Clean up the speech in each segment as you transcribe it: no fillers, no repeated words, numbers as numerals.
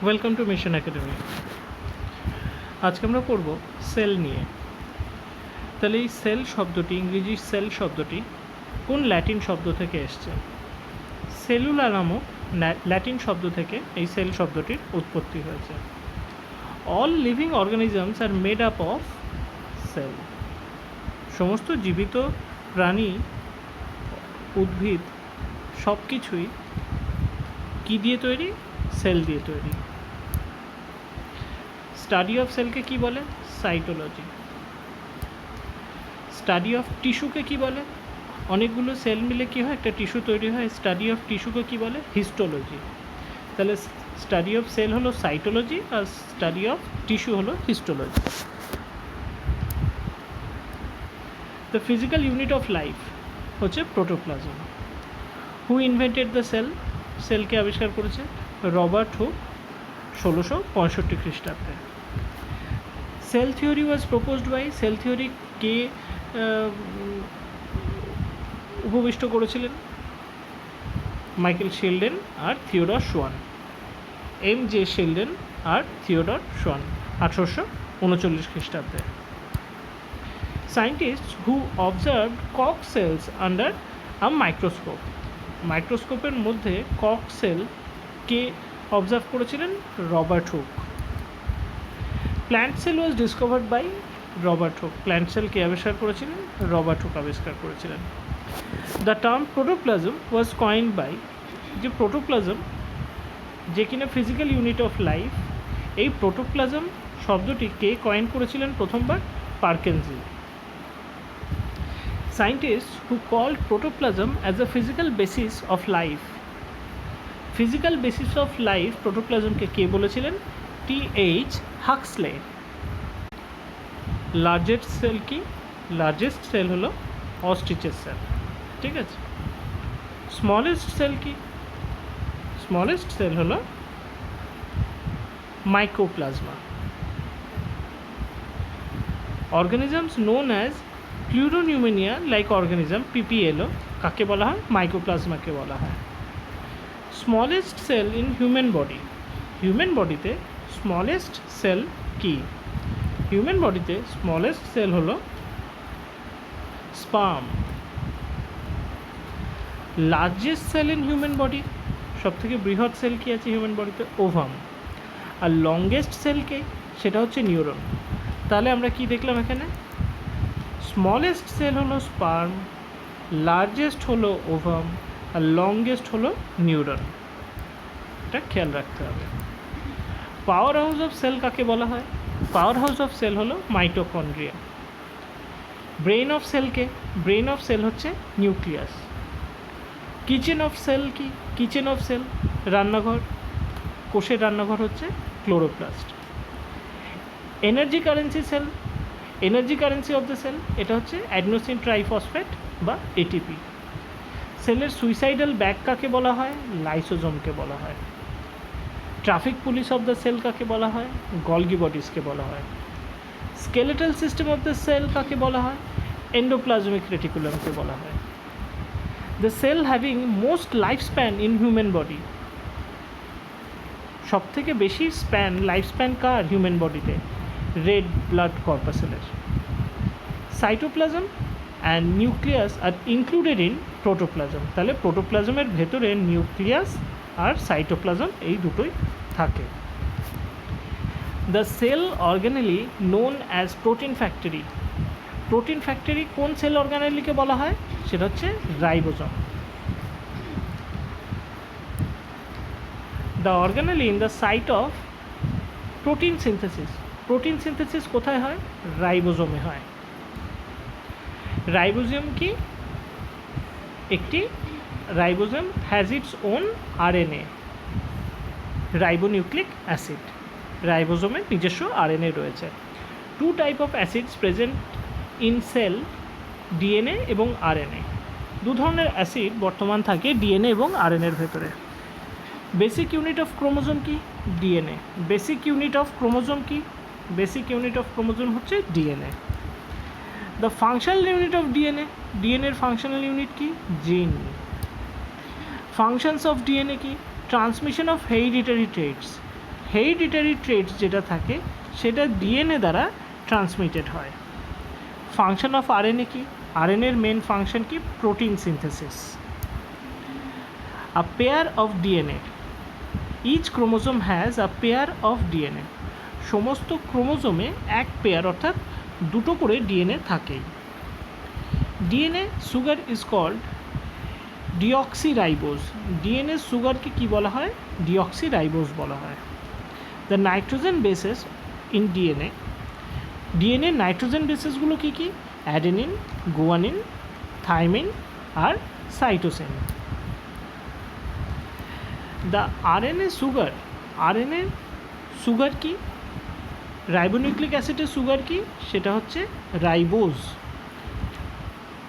Welcome to mission academy. আজকে আমরা পড়ব সেল নিয়ে। তাহলে এই সেল শব্দটি, ইংরেজি সেল শব্দটি কোন ল্যাটিন শব্দ থেকে এসছে? সেলুলার নামক ল্যাটিন শব্দ থেকে এই সেল শব্দটির উৎপত্তি হয়েছে। All living organisms are made up of cell. সমস্ত জীবিত প্রাণী, উদ্ভিদ সব কিছুই কী দিয়ে তৈরি? সেল দিয়ে তৈরি। স্টাডি অফ সেলকে কি বলে? সাইটোলজি। স্টাডি অফ টিস্যুকে কি বলে? অনেকগুলো সেল মিলে কী হয়? একটা টিস্যু তৈরি হয়। স্টাডি অফ টিস্যুকে কি বলে? হিস্টোলজি। তাহলে স্টাডি অফ সেল হলো সাইটোলজি আর স্টাডি অফ টিস্যু হলো histology. The physical unit of life হচ্ছে protoplasm. Who invented the cell? সেলকে আবিষ্কার করেছে রবার্ট হুক 1665 খ্রিস্টাব্দে। Cell theory was proposed by, cell theory কে উপবিষ্ট করেছিলেন? মাইকেল শিলডেন আর থিওডর শোয়ান। M.J. শিলডেন আর থিওডর শোয়ান 1839 খ্রিস্টাব্দে। সায়েন্টিস্ট হু অবজার্ভড কক সেলস আন্ডার আ মাইক্রোস্কোপ। মাইক্রোস্কোপের মধ্যে কক সেল কে অবজার্ভ করেছিলেন? Robert Hooke. Plant cell was discovered by Robert Hooke. Plant cell কে আবিষ্কার করেছিলেন? রবার্ট হুক আবিষ্কার করেছিলেন। The term protoplasm was coined by, যে প্রোটোপ্লাজম যে কিনা ফিজিক্যাল ইউনিট অফ লাইফ, এই প্রোটোপ্লাজম শব্দটি কে কয়েন করেছিলেন প্রথমবার? Purkinje. Scientist who called protoplasm as a physical basis of life. Physical basis of life প্রোটোপ্লাজমকে কে বলেছিলেন? T.H. হাক্সলে। লার্জেস্ট সেল কি? লার্জেস্ট সেল হলো অস্ট্রিচের সেল। ঠিক আছে। স্মলেস্ট সেল কি? স্মলেস্ট সেল হলো mycoplasma. Organisms known as pleuropneumonia like organism, PPLO, কাকে বলা হয়? মাইক্রোপ্লাজমাকে বলা হয়। Smallest cell in human body. Human বডিতে স্মলেস্ট সেল কি? হিউম্যান বডিতে স্মলেস্ট সেল হলো sperm. Largest cell in human body, সবথেকে বৃহৎ সেল কি আছে হিউম্যান বডিতে? ওভাম। আর লংগেস্ট সেল কে? সেটা হচ্ছে নিউরন। তাহলে আমরা কি দেখলাম এখানে? স্মলেস্ট সেল হলো স্পার্ম, লার্জেস্ট হলো ওভাম, আর লংগেস্ট হলো নিউরন। এটা খেয়াল রাখতে হবে। পাওয়ার হাউস অফ সেল কাকে বলা হয়? পাওয়ার হাউস অফ সেল হলো মাইটোকন্ড্রিয়া। ব্রেন অফ সেলকে? ব্রেন অফ সেল হচ্ছে নিউক্লিয়াস। কিচেন অফ সেল কি? কিচেন অফ সেল রান্নাঘর। কোষের রান্নাঘর হচ্ছে chloroplast. Energy currency cell, energy currency of the cell, এটা হচ্ছে অ্যাডেনোসিন ট্রাইফসফেট বা ATP। সেলের সুইসাইডাল ব্যাগ কাকে বলা হয়? লাইসোজোমকে বলা হয়। Traffic police of the cell কাকে বলা হয়? গলগি বডিজকে বলা হয়। Skeletal system of the cell কাকে বলা হয়? এন্ডোপ্লাজমিক রেটিকুলামকে বলা হয়। The cell having most life span in human body. সবথেকে বেশি লাইফ স্প্যান কার হিউম্যান বডিতে? রেড ব্লাড কর্পাসেলের। Cytoplasm and nucleus are included in protoplasm. তাহলে প্রোটোপ্লাজমের ভেতরে নিউক্লিয়াস আর সাইটোপ্লাজম এই দুটোই থাকে। The cell organelle known as protein factory. Protein factory কোন সেল অর্গানেলিকে বলা হয়? সেটা হচ্ছে ribosome. The organelle in the site of protein synthesis. Protein synthesis কোথায় হয়? রাইবোজোমে হয়। রাইবোজোম কি? একটি ribosome has its own RNA, ribonucleic acid. রাইবোজোমের নিজস্ব RNA রয়েছে। Two type of acids present in cell, DNA এবং RNA। দু ধরনের অ্যাসিড বর্তমান থাকে DNA এবং RNA এর ভেতরে। বেসিক ইউনিট অফ ক্রোমোজোম কি? DNA। Basic unit of chromosome কি? বেসিক ইউনিট অফ ক্রোমোজোম হচ্ছে DNA। The functional unit of DNA, DNA এর ফাংশনাল ইউনিট কি? জিন। ফাংশনস অফ DNA কি? Transmission of hereditary traits. Hereditary traits যেটা থাকে সেটা ডিএনএ দ্বারা ট্রান্সমিটেড হয়। ফাংশন অফ আরএনএ কি? আরএনএর মেন ফাংশন কি? Protein synthesis. A pair of DNA, each chromosome has a pair of DNA. সমস্ত ক্রোমোজোমে এক পেয়ার অর্থাৎ দুটো করে ডিএনএ থাকেই। DNA sugar is called deoxyribose. DNA সুগারকে কি বলা হয়? ডিঅক্সিরাইবোজ বলা হয়। The nitrogen bases in DNA, DNA nitrogen বেসেসগুলো কী কী? অ্যাডেনিন, গুয়ানিন, থাইমিন আর cytosine. The RNA sugar, RNA sugar কি? রাইবোনিউক্লিক অ্যাসিডের সুগার কি? সেটা হচ্ছে ribose.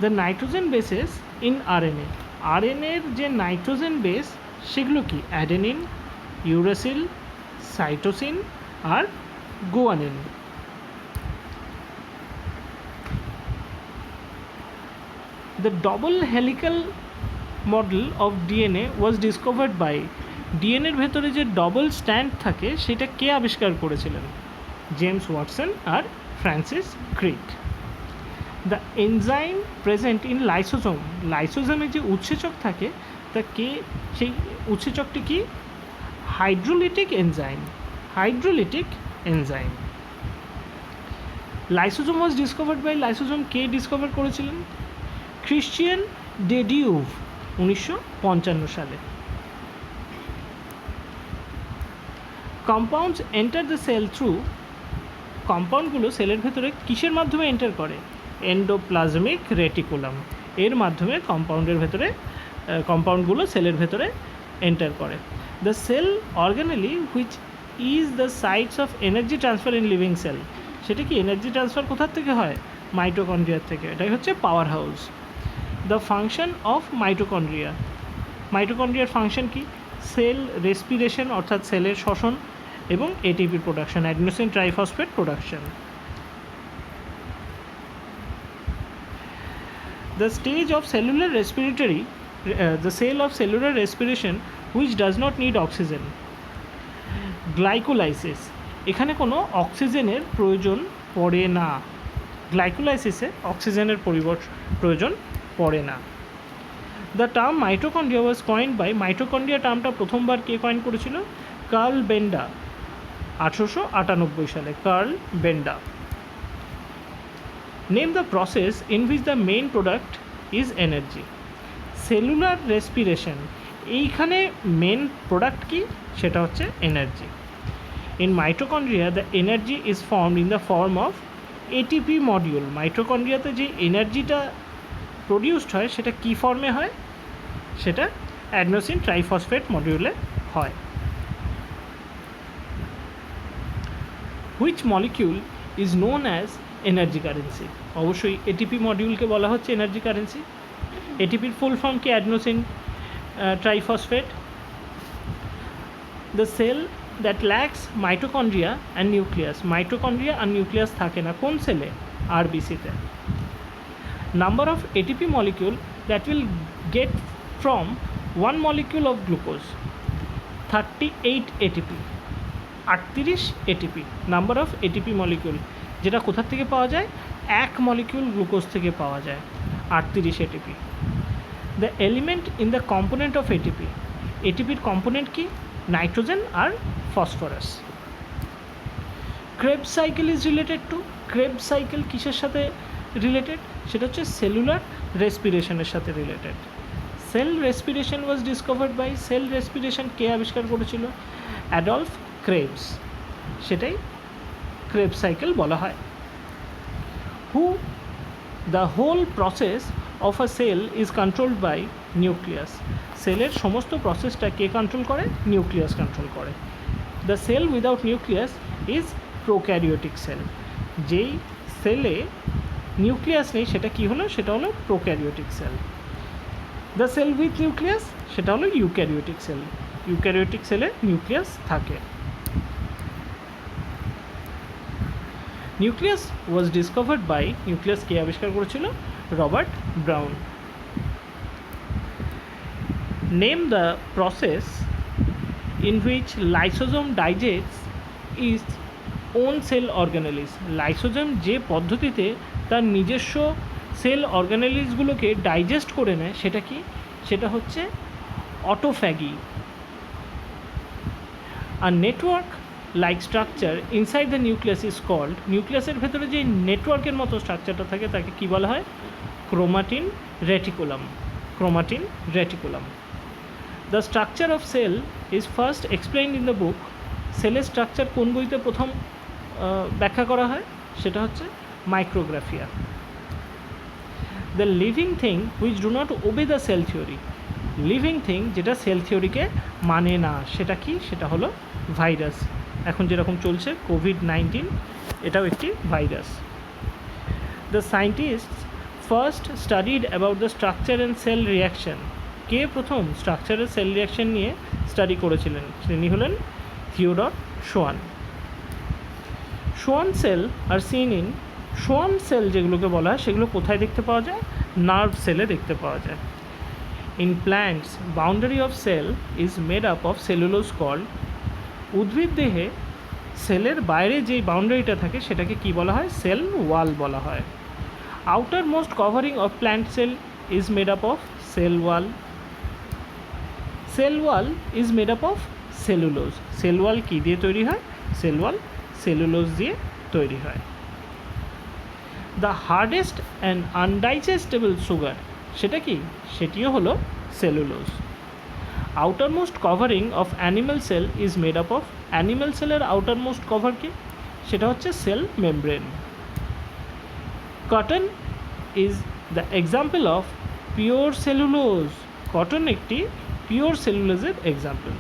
The nitrogen bases in RNA, আরএনএর যে নাইট্রোজেন বেস সেগুলো কি? অ্যাডেনিন, ইউরাসিল, সাইটোসিন আর guanine. The double helical model of DNA was discovered by, DNA এর ভেতরে যে ডবল স্ট্যান্ড থাকে সেটা কে আবিষ্কার করেছিলেন? জেমস ওয়াটসন আর Francis Crick. The enzyme present in lysosome, লাইসোজোমে যে উৎসেচক থাকে তা কে, সেই উৎসেচকটি কি? Hydrolytic enzyme, hydrolytic enzyme. Lysosome was discovered by, lysosome কে ডিসকভার করেছিলেন? ক্রিশ্চিয়ান ডেডিউভ 1955 সালে। Compounds enter the cell through, কম্পাউন্ডগুলো সেলের ভেতরে কিসের মাধ্যমে এন্টার করে? এন্ডোপ্লাজমিক রেটিকুলাম, এর মাধ্যমে কম্পাউন্ডের ভেতরে কম্পাউন্ডগুলো সেলের ভেতরে এন্টার করে। The cell organelle which is the sites of energy transfer in living cell, সেটা কি এনার্জি ট্রান্সফার কোথার থেকে হয়? মাইটোকন্ড্রিয়ার থেকে, এটাই হচ্ছে power house. The function of mitochondria, মাইটোকন্ড্রিয়ার ফাংশন কি? সেল রেসপিরেশন অর্থাৎ সেলের শ্বসন এবং ATP production, adenosine triphosphate production. The stage of cellular respiratory, the cell of cellular respiration which does not need oxygen, glycolysis, এখানে কোনো অক্সিজেনের প্রয়োজন পড়ে না। গ্লাইকোলাইসিসে অক্সিজেনের প্রয়োজন পড়ে না। The term mitochondria was coined by, mitochondria টার্মটা প্রথমবার কে কয়েন করেছিল? কার্ল বেন্ডা 1898 সালে, Carl Benda. Name the process in which the main product is energy. Cellular respiration, এইখানে মেন প্রোডাক্ট কি? সেটা হচ্ছে energy. In mitochondria the energy is formed in the form of ATP module, মাইটোকন্ড্রিয়াতে যে এনার্জিটা produced হয় সেটা কী ফর্মে হয়? সেটা অ্যাডেনোসিন ট্রাইফসফেট মডিউলে হয়। Which molecule is known as energy currency, অবশ্যই এটিপি মডিউলকে বলা হচ্ছে এনার্জি কারেন্সি। এটিপির ফুল ফর্ম কি? Adenosine triphosphate. The cell that lacks mitochondria and nucleus, mitochondria আর নিউক্লিয়াস থাকে না কোন সেলে? আরবিসিতে। Number of ATP molecule that will get from one molecule of glucose, 38 ATP, 38 ATP, number of ATP molecule, যেটা কোথা থেকে পাওয়া যায়? এক মলিকিউল গ্লুকোজ থেকে পাওয়া যায়, 38 ATP. The element in the component of ATP, ATPর কম্পোনেন্ট কি? নাইট্রোজেন আর phosphorus. Krebs cycle is related to, Krebs cycle কিসের সাথে রিলেটেড? সেটা হচ্ছে সেলুলার রেসপিরেশনের সাথে related. Cell respiration was discovered by, cell respiration কে আবিষ্কার করেছিল? অ্যাডলফ ক্রেবস, সেটাই ক্রেবস সাইকেল বলা হয়। Who, the whole process of a cell is controlled by nucleus, সেলের সমস্ত প্রসেসটা কে কন্ট্রোল করে? নিউক্লিয়াস কন্ট্রোল করে। The cell without nucleus is prokaryotic sell, যেই সেলে নিউক্লিয়াস নেই সেটা কি হলো? সেটা হলো prokaryotic cell. The cell with nucleus, সেটা হলো ইউক্যারিওটিক সেল, ইউক্যারিওটিক সেলে নিউক্লিয়াস থাকে। Nucleus was discovered by, nucleus কে আবিষ্কার করেছিল? Robert Brown. Name the process in which lysosome digests its own cell organelles. Lysosome যে পদ্ধতিতে তার নিজস্ব সেল অর্গানেলিসগুলোকে ডাইজেস্ট করে নেয় সেটা কি, সেটা হচ্ছে অটোফ্যাগি। আর network like structure inside the nucleus is called, নিউক্লিয়াসের ভেতরে যে নেটওয়ার্কের মতো স্ট্রাকচারটা থাকে তাকে কী বলা হয়, chromatin reticulum. Chromatin reticulum. The structure of cell is first explained in the book. সেলের স্ট্রাকচার কোন বইতে প্রথম ব্যাখ্যা করা হয়, সেটা হচ্ছে micrographia. The living thing which do not obey the cell theory, living thing যেটা সেল থিওরিকে মানে না সেটা কি, সেটা হলো ভাইরাস। এখন যেরকম চলছে কোভিড-19, এটাও একটি virus. The scientists first studied about the structure and cell reaction. কে প্রথম স্ট্রাকচারের সেল রিয়াকশন নিয়ে স্টাডি করেছিলেন, তিনি হলেন থিওডর শোয়ান। শোয়ান সেল আর সিন ইন, শোয়ান সেল যেগুলোকে বলা হয় সেগুলো কোথায় দেখতে পাওয়া যায়, নার্ভ সেলে দেখতে পাওয়া যায়। In plants boundary of cell is made up of cellulose called, উদ্ভিদ দেহে সেলের বাইরে যেই বাউন্ডারিটা থাকে সেটাকে কি বলা হয়, সেল ওয়াল বলা হয়। Outer most covering of plant cell is made up of cell wall. Cell wall is made up of cellulose. Cell wall কী দিয়ে তৈরি হয়, সেল ওয়াল সেলুলোজ দিয়ে তৈরি হয়। The hardest and undigestible sugar, সেটা কি, সেটিও হলো cellulose. Outermost covering of animal cell is made up of, animal সেলের আউটারমোস্ট কভার কি, সেটা হচ্ছে cell membrane. Cotton is the example of pure cellulose, cotton একটি পিওর সেলুলোজের এক্সাম্পল।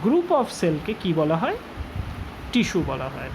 গ্রুপ অফ সেলকে কি বলা হয়, টিস্যু বলা হয়।